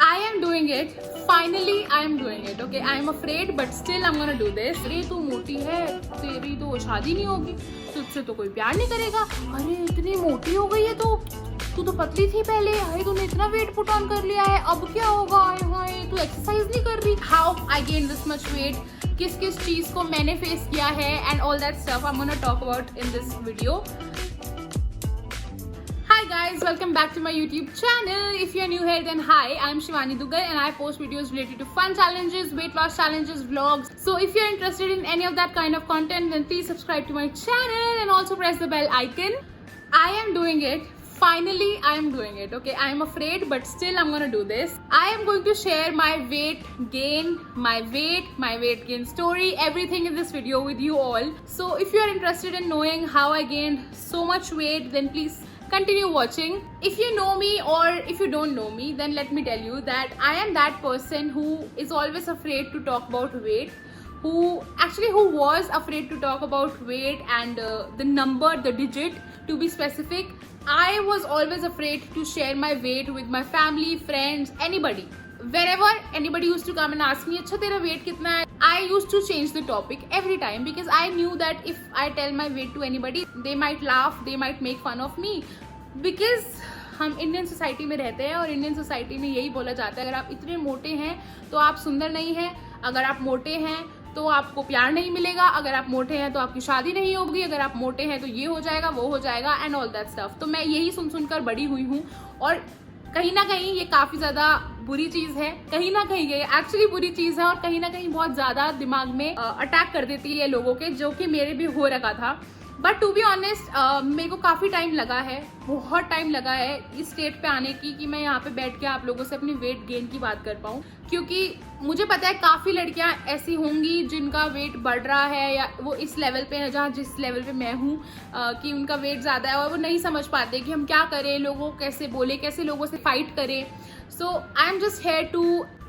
I am doing it. Finally, I am doing it. Okay, I am afraid, but still I'm gonna do this. अरे तू मोटी है, तेरी तो शादी नहीं होगी, तुझसे तो कोई प्यार नहीं करेगा. अरे इतनी मोटी हो गई है तू तो पतली थी पहले. अरे तूने इतना वेट पुट ऑन कर लिया है, अब क्या होगा? हाय तू एक्सरसाइज नहीं कर रही. How I gained this much weight? किस किस चीज को मैंने फेस किया है and all that stuff I'm gonna talk about in this video. Hi guys, welcome back to my YouTube channel. If you're new here, then hi, I'm Shivani Dugal and I post videos related to fun challenges, weight loss challenges, vlogs. So if you're interested in any of that kind of content, then please subscribe to my channel and also press the bell icon. I am doing it. Finally, I am doing it. Okay, I am afraid, but still I'm gonna do this. I am going to share my weight gain, my weight gain story, everything in this video with you all. So if you are interested in knowing how I gained so much weight, then please continue watching. If you know me or if you don't know me, then let me tell you that I am that person who is always afraid to talk about weight, who was afraid to talk about weight and the number, the digit to be specific. I was always afraid to share my weight with my family, friends, anybody. Wherever anybody used to come and ask me, अच्छा तेरा weight कितना है? I used to change the topic every time because I knew that if I tell my weight to anybody, they might laugh, they might make fun of me. Because हम Indian society में रहते हैं और Indian society में यही बोला जाता है, अगर आप इतने मोटे हैं तो आप सुंदर नहीं हैं, अगर आप मोटे हैं तो आपको प्यार नहीं मिलेगा, अगर आप मोटे हैं तो आपकी शादी नहीं होगी, अगर आप मोटे हैं तो ये हो जाएगा, वो हो जाएगा एंड ऑल दैट स्टफ. तो मैं यही सुनकर बड़ी हुई हूँ और कहीं ना कहीं ये काफ़ी ज़्यादा बुरी चीज़ है, कहीं ना कहीं ये एक्चुअली बुरी चीज़ है और कहीं ना कहीं बहुत ज़्यादा दिमाग में अटैक कर देती है लोगों के, जो कि मेरे भी हो रखा था. बट टू बी ऑनेस्ट मेरे को काफ़ी टाइम लगा है, बहुत टाइम लगा है इस स्टेट पे आने की कि मैं यहाँ पे बैठ के आप लोगों से अपनी वेट गेन की बात कर पाऊँ. क्योंकि मुझे पता है काफ़ी लड़कियाँ ऐसी होंगी जिनका वेट बढ़ रहा है या वो इस लेवल पे है जहाँ जिस लेवल पे मैं हूँ, कि उनका वेट ज़्यादा है और वो नहीं समझ पाते कि हम क्या करें, लोगों को कैसे बोले, कैसे लोगों से फाइट करें. So I am just here to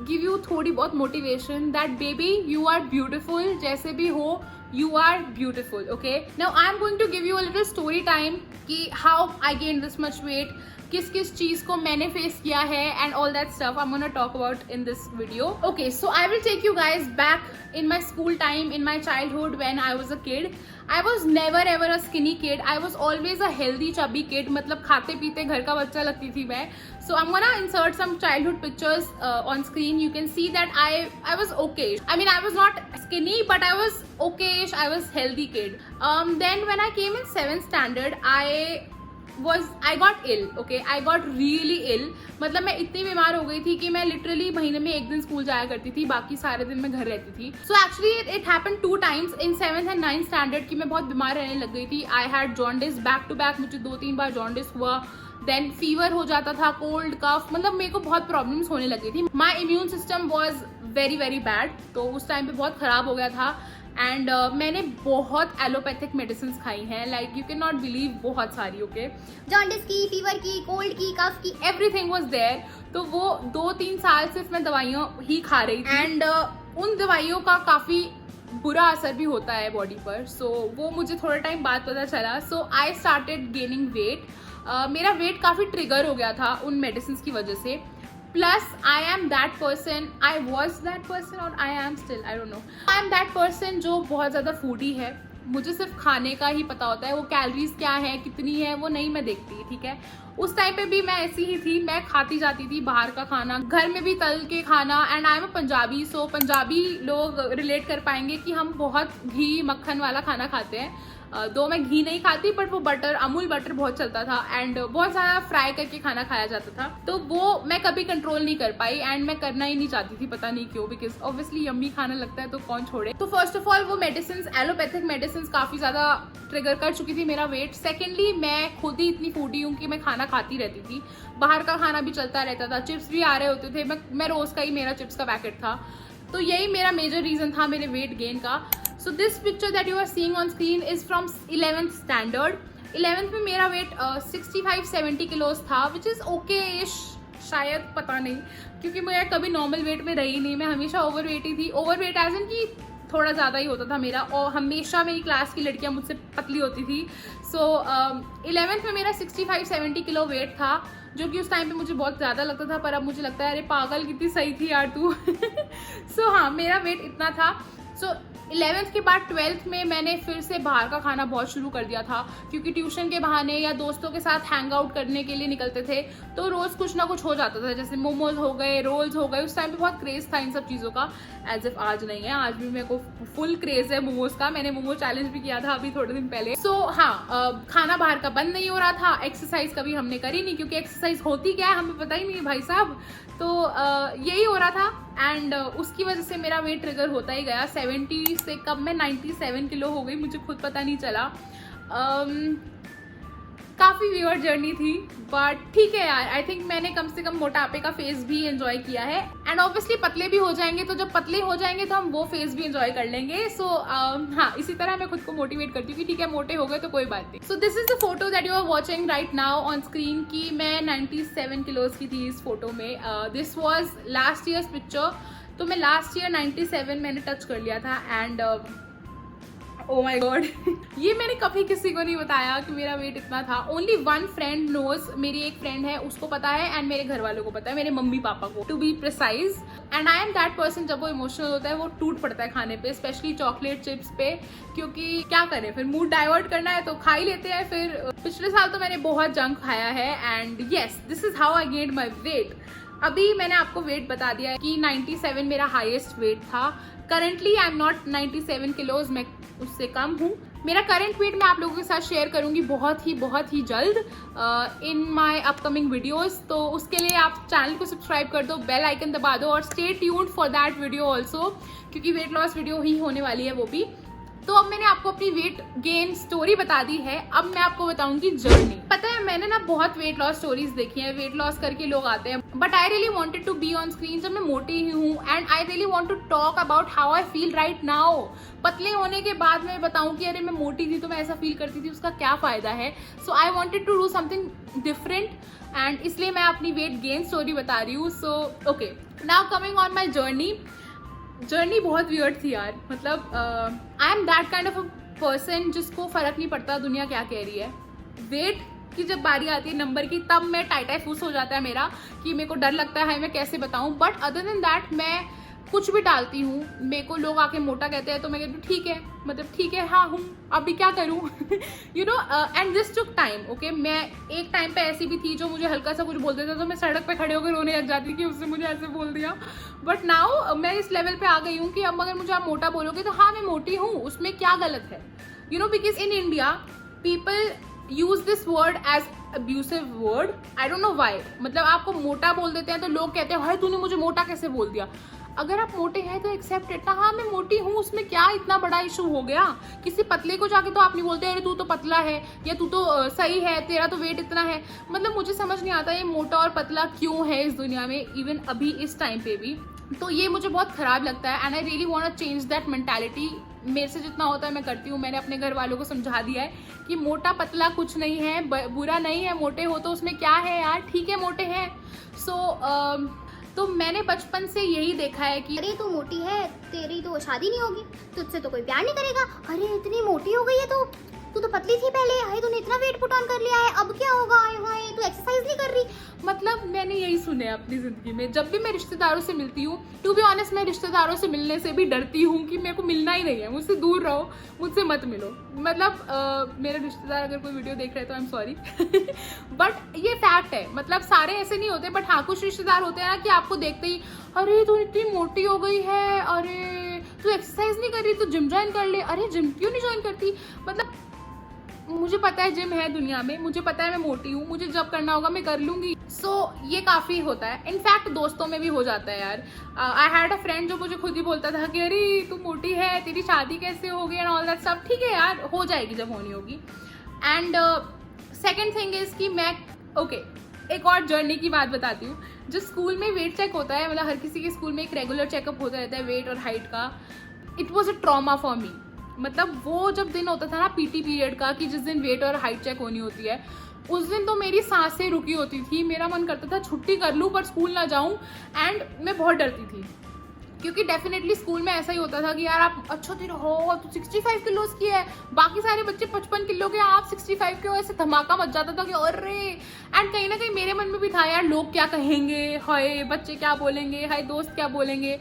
give you थोड़ी बहुत motivation that baby you are beautiful, जैसे भी हो you are beautiful. Okay, now I am going to give you a little story time कि how I gained this much weight, किस किस चीज़ को मैंने फेस किया है and all that stuff I'm gonna talk about in this video. Okay, so I will take you guys back in my school time, in my childhood when I was a kid. I was never ever a skinny kid. I was always a healthy chubby kid. मतलब खाते पीते घर का बच्चा लगती थी मैं. So I'm gonna insert some childhood pictures on screen. You can see that I was okay. I mean I was not skinny, but I was okayish. I was healthy kid. Then when I came in 7th standard, I got ill. Okay, I got really ill. मतलब मैं इतनी बीमार हो गई थी कि मैं literally महीने में एक दिन स्कूल जाया करती थी, बाकी सारे दिन मैं घर रहती थी. So actually it happened 2 times in 7th and 9th standard कि मैं बहुत बीमार रहने लग गई थी. I had jaundice back to back, मुझे 2-3 बार jaundice हुआ. देन फीवर हो जाता था, कोल्ड कफ, मतलब मेरे को बहुत प्रॉब्लम्स होने लगी थी. My immune system was very very bad, तो उस टाइम पे बहुत ख़राब हो गया था. एंड मैंने बहुत एलोपैथिक मेडिसिन खाई हैं, like you can not believe, बहुत सारी. ओके, जॉन्डिस की, फीवर की, कोल्ड की, कफ की, एवरीथिंग वाज देयर. तो वो 2-3 साल सिर्फ मैं दवाइयाँ ही खा रही थी एंड उन दवाइयों का काफ़ी बुरा असर भी होता है बॉडी पर. सो वो मुझे थोड़ा टाइम बाद पता चला. So I started gaining weight. मेरा वेट काफ़ी ट्रिगर हो गया था उन मेडिसिन की वजह से. Plus I am that person, I was that person और I am still, I don't know, I am that person जो बहुत ज़्यादा फूडी है. मुझे सिर्फ खाने का ही पता होता है, वो कैलोरीज क्या है, कितनी है, वो नहीं मैं देखती. ठीक है, उस टाइम पे भी मैं ऐसी ही थी, मैं खाती जाती थी बाहर का खाना, घर में भी तल के खाना. And I am a Punjabi, so Punjabi लोग रिलेट कर पाएंगे कि हम बहुत घी मक्खन वाला खाना खाते हैं. दो मैं घी नहीं खाती, बट वो बटर, अमूल बटर बहुत चलता था एंड बहुत सारा फ्राई करके खाना खाया जाता था. तो वो मैं कभी कंट्रोल नहीं कर पाई एंड मैं करना ही नहीं चाहती थी, पता नहीं क्यों, बिकॉज ऑब्वियसली यम्मी खाना लगता है तो कौन छोड़े. तो फर्स्ट ऑफ ऑल वो मेडिसिन, एलोपैथिक मेडिसिन काफ़ी ज़्यादा ट्रिगर कर चुकी थी मेरा वेट. सेकेंडली मैं खुद ही इतनी फूडी हूँ कि मैं खाना खाती रहती थी, बाहर का खाना भी चलता रहता था, चिप्स भी आ रहे होते थे, मैं रोज़ का ही मेरा चिप्स का पैकेट था. तो यही मेरा मेजर रीज़न था मेरे वेट गेन का. So this picture that you are seeing on screen is from 11th standard. 11th में मेरा वेट 65-70 किलोज था, which is okay-ish, शायद, पता नहीं, क्योंकि मैं कभी नॉर्मल वेट में रही नहीं, मैं हमेशा ओवर वेट ही थी. ओवर वेट एज इन कि थोड़ा ज़्यादा ही होता था मेरा, और हमेशा मेरी क्लास की लड़कियां मुझसे पतली होती थी। सो 11th में मेरा 65-70 किलो वेट था, जो कि उस टाइम पे मुझे बहुत ज़्यादा लगता था, पर अब मुझे लगता है अरे पागल कितनी सही थी यार तू। सो हाँ, मेरा वेट इतना था। सो 11th के बाद 12th में मैंने फिर से बाहर का खाना बहुत शुरू कर दिया था, क्योंकि ट्यूशन के बहाने या दोस्तों के साथ हैंग आउट करने के लिए निकलते थे, तो रोज़ कुछ ना कुछ हो जाता था, जैसे मोमोज हो गए, रोल्स हो गए। उस टाइम पे बहुत क्रेज़ था इन सब चीज़ों का, एज इफ आज नहीं है। आज भी मेरे को फुल क्रेज़ है मोमोज का। मैंने मोमो चैलेंज भी किया था अभी थोड़े दिन पहले। सो हाँ, खाना बाहर का बंद नहीं हो रहा था, एक्सरसाइज कभी हमने करी नहीं, क्योंकि एक्सरसाइज होती क्या है हमें पता ही नहीं है भाई साहब। तो यही हो रहा था, एंड उसकी वजह से मेरा वेट ट्रिगर होता ही गया। 70 से कब मैं 97 किलो हो गई, मुझे खुद पता नहीं चला। काफ़ी वियर्ड जर्नी थी, बट ठीक है यार। आई थिंक मैंने कम से कम मोटापे का फेज भी एंजॉय किया है, एंड ऑब्वियसली पतले भी हो जाएंगे, तो जब पतले हो जाएंगे तो हम वो फेज भी एंजॉय कर लेंगे। सो हाँ, इसी तरह मैं खुद को मोटिवेट करती हूँ कि ठीक है, मोटे हो गए तो कोई बात नहीं। So this is the photo that you are watching right now on screen, की मैं 97 किलोज की थी इस फोटो में। This was last year's picture, तो मैं लास्ट ईयर 97 मैंने टच कर लिया था, एंड ओ माई गॉड, ये मैंने कभी किसी को नहीं बताया कि मेरा वेट इतना था। ओनली वन फ्रेंड नोज, मेरी एक फ्रेंड है उसको पता है, एंड मेरे घर वालों को पता है, मेरे मम्मी पापा को to be precise. And I am that person, जब वो इमोशनल होता है वो टूट पड़ता है खाने पे, स्पेशली चॉकलेट चिप्स पे, क्योंकि क्या करें, फिर मूड डाइवर्ट करना है तो खा ही लेते हैं। फिर पिछले साल तो मैंने बहुत जंक खाया है, and yes, this is how I gained my weight. अभी मैंने आपको वेट बता दिया है कि 97 मेरा हाईएस्ट वेट था। Currently I am not 97 kilos, मैं उससे कम हूँ। मेरा करंट वेट मैं आप लोगों के साथ शेयर करूंगी बहुत ही जल्द इन माय अपकमिंग वीडियोस। तो उसके लिए आप चैनल को सब्सक्राइब कर दो, बेल आइकन दबा दो, और stay tuned for that video also, क्योंकि वेट लॉस वीडियो ही होने वाली है वो भी। तो अब मैंने आपको अपनी वेट गेन स्टोरी बता दी है, अब मैं आपको बताऊंगी जर्नी। पता है, मैंने ना बहुत वेट लॉस स्टोरीज देखी हैं, वेट लॉस करके लोग आते हैं, but I really wanted to be on screen जब मैं मोटी ही हूँ, and I really want to talk about how I feel right now. पतले होने के बाद मैं बताऊं कि अरे मैं मोटी थी तो मैं ऐसा फील करती थी, उसका क्या फायदा है। So I wanted to do something different, and इसलिए मैं अपनी वेट गेन स्टोरी बता रही हूँ। So okay, now coming on my journey बहुत वियर्ड थी यार। मतलब I am that kind of a person जिसको फर्क नहीं पड़ता दुनिया क्या कह रही है। वेट की जब बारी आती है नंबर की, तब मैं टाइटाई फूस हो जाता है मेरा, कि मेरे को डर लगता है मैं कैसे बताऊं। बट अदर देन दैट मैं कुछ भी डालती हूँ, मेरे को लोग आके मोटा कहते हैं तो मैं कहती हूँ ठीक है, मतलब ठीक है, हाँ हूँ, अभी क्या करूँ। You know, and this took time. Okay, मैं एक टाइम पे ऐसी भी थी जो मुझे हल्का सा कुछ बोल देता तो मैं सड़क पे खड़े होकर रोने लग जाती कि उसने मुझे ऐसे बोल दिया। बट नाउ मैं इस लेवल पे आ गई हूँ कि अब अगर मुझे आप मोटा बोलोगे तो हाँ मैं मोटी हूँ, उसमें क्या गलत है। You know, because in India people use this word as abusive word, I don't know why. मतलब आपको मोटा बोल देते हैं तो लोग कहते हैं हाय तूने मुझे मोटा कैसे बोल दिया। अगर आप मोटे हैं तो एक्सेप्ट इट ना, हाँ मैं मोटी हूँ, उसमें क्या इतना बड़ा इशू हो गया। किसी पतले को जाके तो आप नहीं बोलते अरे तू तो पतला है, या तू तो सही है, तेरा तो वेट इतना है। मतलब मुझे समझ नहीं आता ये मोटा और पतला क्यों है इस दुनिया में, इवन अभी इस टाइम पे भी। तो ये मुझे बहुत खराब लगता है, and I really want to change that mentality. मेरे से जितना होता है मैं करती हूँ। मैंने अपने घर वालों को समझा दिया है कि मोटा पतला कुछ नहीं है, बुरा नहीं है, मोटे हो तो उसमें क्या है यार, ठीक है मोटे हैं। तो मैंने बचपन से यही देखा है कि अरे तू मोटी है, तेरी तो शादी नहीं होगी, तुझसे तो कोई प्यार नहीं करेगा। अरे इतनी मोटी हो गई है तो तू तो पतली थी पहले, हाय तूने इतना वेट पुट ऑन कर लिया है, अब क्या होगा, हाय तू एक्सरसाइज नहीं कर रही। मतलब मैंने यही सुने अपनी जिंदगी में। जब भी मैं रिश्तेदारों से मिलती हूँ, टू बी ऑनेस्ट मैं रिश्तेदारों से मिलने से भी डरती हूँ कि मेरे को मिलना ही नहीं है, मुझसे दूर रहो, मुझसे मत मिलो। मतलब मेरे रिश्तेदार अगर कोई वीडियो देख रहे हैं तो आई एम सॉरी, बट ये फैक्ट है। मतलब सारे ऐसे नहीं होते, बट हाँ कुछ रिश्तेदार होते हैं ना कि आपको देखते ही अरे तू इतनी मोटी हो गई है, अरे तू एक्सरसाइज नहीं कर रही, तू जिम ज्वाइन कर ले। अरे जिम क्यों नहीं ज्वाइन करती। मतलब मुझे पता है जिम है दुनिया में, मुझे पता है मैं मोटी हूँ, मुझे जब करना होगा मैं कर लूंगी। सो ये काफ़ी होता है, इनफैक्ट दोस्तों में भी हो जाता है यार। आई हैड अ फ्रेंड जो मुझे खुद ही बोलता था कि अरे तू मोटी है, तेरी शादी कैसे होगी एंड ऑल दैट सब। ठीक है यार, हो जाएगी जब होनी होगी। एंड सेकेंड थिंग इज कि मैं एक और जर्नी की बात बताती हूँ। जो स्कूल में वेट चेक होता है, मतलब हर किसी के स्कूल में एक रेगुलर चेकअप होता रहता है वेट और हाइट का। It was a trauma for me. मतलब वो जब दिन होता था ना पीटी पीरियड का, कि जिस दिन वेट और हाइट चेक होनी होती है, उस दिन तो मेरी सांसें रुकी होती थी। मेरा मन करता था छुट्टी कर लूँ पर स्कूल ना जाऊँ, एंड मैं बहुत डरती थी। क्योंकि डेफिनेटली स्कूल में ऐसा ही होता था कि यार आप अच्छा तेरा हो तो 65 किलो की है, बाकी सारे बच्चे 55 किलो के, आप 65 के हो, ऐसे धमाका मच जाता था कि अरे। एंड कहीं ना कहीं मेरे मन में भी था यार लोग क्या कहेंगे, हाय बच्चे क्या बोलेंगे, हाय दोस्त क्या बोलेंगे,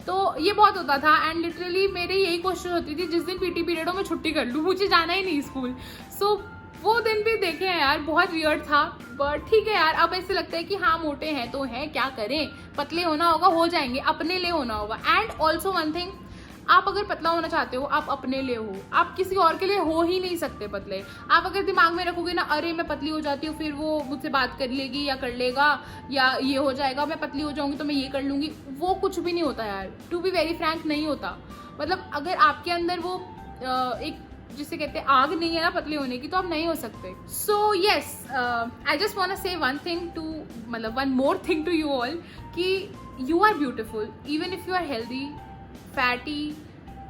तो ये बहुत होता था। एंड लिटरली मेरी यही कोशिश होती थी जिस दिन पीटी पीरियड हो मैं छुट्टी कर लूँ, मुझे जाना ही नहीं स्कूल। सो वो दिन भी देखे हैं यार, बहुत वियर्ड था, बट ठीक है यार। अब ऐसे लगता है कि हाँ मोटे हैं तो हैं, क्या करें, पतले होना होगा, हो जाएंगे, अपने लिए होना होगा। एंड ऑल्सो वन थिंग, आप अगर पतला होना चाहते हो आप अपने लिए हो, आप किसी और के लिए हो ही नहीं सकते पतले। आप अगर दिमाग में रखोगे ना अरे मैं पतली हो जाती हूँ फिर वो मुझसे बात कर लेगी या कर लेगा या ये हो जाएगा, मैं पतली हो जाऊंगी तो मैं ये कर लूंगी, वो कुछ भी नहीं होता यार। टू बी वेरी फ्रैंक नहीं होता। मतलब अगर आपके अंदर वो एक जिसे कहते हैं आग नहीं है ना पतले होने की, तो आप नहीं हो सकते। So yes, I just want to say one thing to, मतलब one more thing to you all, कि you are beautiful even if you are healthy, fatty,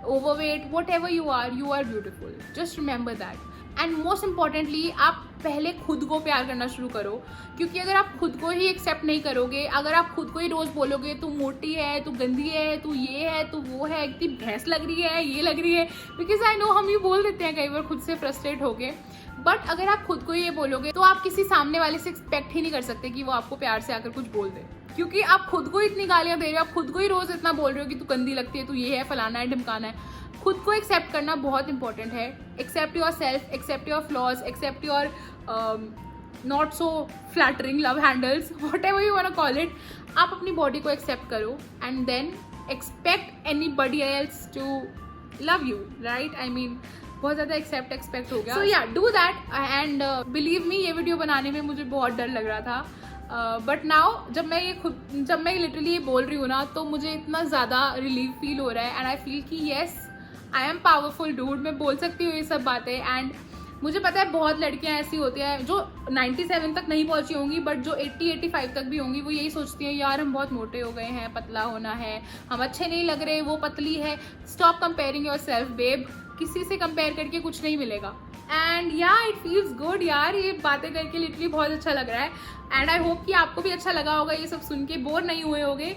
overweight, whatever you are beautiful. Just remember that. And most importantly आप पहले खुद को प्यार करना शुरू करो, क्योंकि अगर आप खुद को ही एक्सेप्ट नहीं करोगे, अगर आप खुद को ही रोज बोलोगे तू मोटी है, तू गंदी है, तू ये है, तू वो है, इतनी भैंस लग रही है, ये लग रही है, बिकॉज आई नो हम ये बोल देते हैं कई बार खुद से फ्रस्ट्रेट होके, बट अगर आप खुद को ही ये बोलोगे तो आप किसी सामने वाले से एक्सपेक्ट ही नहीं कर सकते कि वो आपको प्यार से आकर कुछ बोल दे, क्योंकि आप खुद को इतनी गालियां दे रहे हो, आप खुद को ही रोज इतना बोल रहे हो कि तू गंदी लगती है, तू ये है, फलाना है, ढिमकाना है। खुद को एक्सेप्ट करना बहुत इंपॉर्टेंट है। Accept yourself, accept your flaws, accept your not so flattering love handles, whatever you want to call it. आप अपनी बॉडी को एक्सेप्ट करो and then expect anybody else to love you, right? I mean बहुत ज़्यादा expect हो गया। So yeah do that and believe me, ये video बनाने में मुझे बहुत डर लग रहा था, बट नाउ जब मैं लिटरली ये बोल रही हूँ ना, तो मुझे इतना ज़्यादा रिलीफ फील हो रहा है एंड आई फील कि yes I am powerful dude, मैं बोल सकती हूँ ये सब बातें। एंड मुझे पता है बहुत लड़कियां ऐसी होती हैं जो 97 तक नहीं पहुंची होंगी, बट जो 80-85 तक भी होंगी, वो यही सोचती हैं यार हम बहुत मोटे हो गए हैं, पतला होना है, हम अच्छे नहीं लग रहे, वो पतली है। Stop comparing yourself babe, किसी से कंपेयर करके कुछ नहीं मिलेगा। एंड या इट फील्स गुड यार, ये बातें करके लिटरली बहुत अच्छा लग रहा है एंड आई होप कि आपको भी अच्छा लगा होगा, ये सब सुन के बोर नहीं हुए होगे।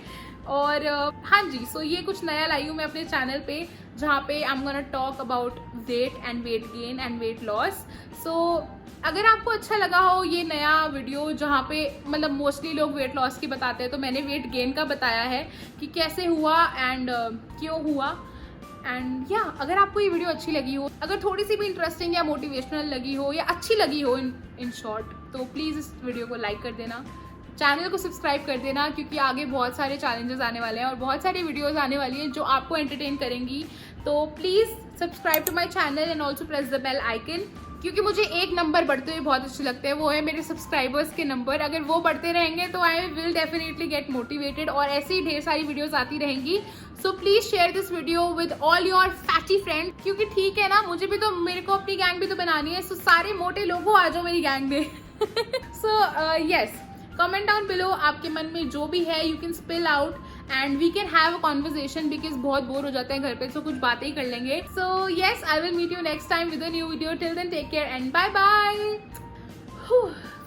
और हाँ जी, सो ये कुछ नया लाई हूँ मैं अपने चैनल पे, जहाँ पे I am gonna talk about weight and weight gain and weight loss. So अगर आपको अच्छा लगा हो ये नया वीडियो, जहाँ पे मतलब मोस्टली लोग वेट लॉस की बताते हैं, तो मैंने वेट गेन का बताया है कि कैसे हुआ एंड क्यों हुआ। एंड या अगर आपको ये वीडियो अच्छी लगी हो, अगर थोड़ी सी भी इंटरेस्टिंग या मोटिवेशनल लगी हो या अच्छी लगी हो इन शॉर्ट, तो प्लीज़ इस वीडियो को लाइक कर देना, चैनल को सब्सक्राइब कर देना, क्योंकि आगे बहुत सारे चैलेंजेस आने वाले हैं और बहुत सारी वीडियोस आने वाली हैं जो आपको एंटरटेन करेंगी। तो please subscribe to my channel and also press the bell icon, क्योंकि मुझे एक नंबर बढ़ते हुए बहुत अच्छे लगते हैं, वो है मेरे सब्सक्राइबर्स के नंबर। अगर वो बढ़ते रहेंगे तो I will definitely get motivated और ऐसे ही ढेर सारी वीडियोस आती रहेंगी। So please share this video with all your fatty friend, क्योंकि ठीक है ना, मुझे भी तो, मेरे को अपनी गैंग भी तो बनानी है। सो सारे मोटे लोगों आ जाओ मेरी गैंग में। So yes, comment down below, आपके मन में जो भी है you can spill out and we can have a conversation, because बहुत बोर हो जाते हैं घर पे, तो कुछ बातें ही कर लेंगे। So yes, I will meet you next time with a new video. Till then take care and bye bye.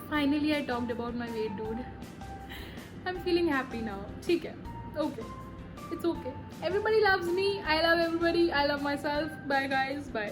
Finally I talked about my weight dude, I am feeling happy now. ठीक है, okay, it's okay, everybody loves me, I love everybody, I love myself. Bye guys, bye.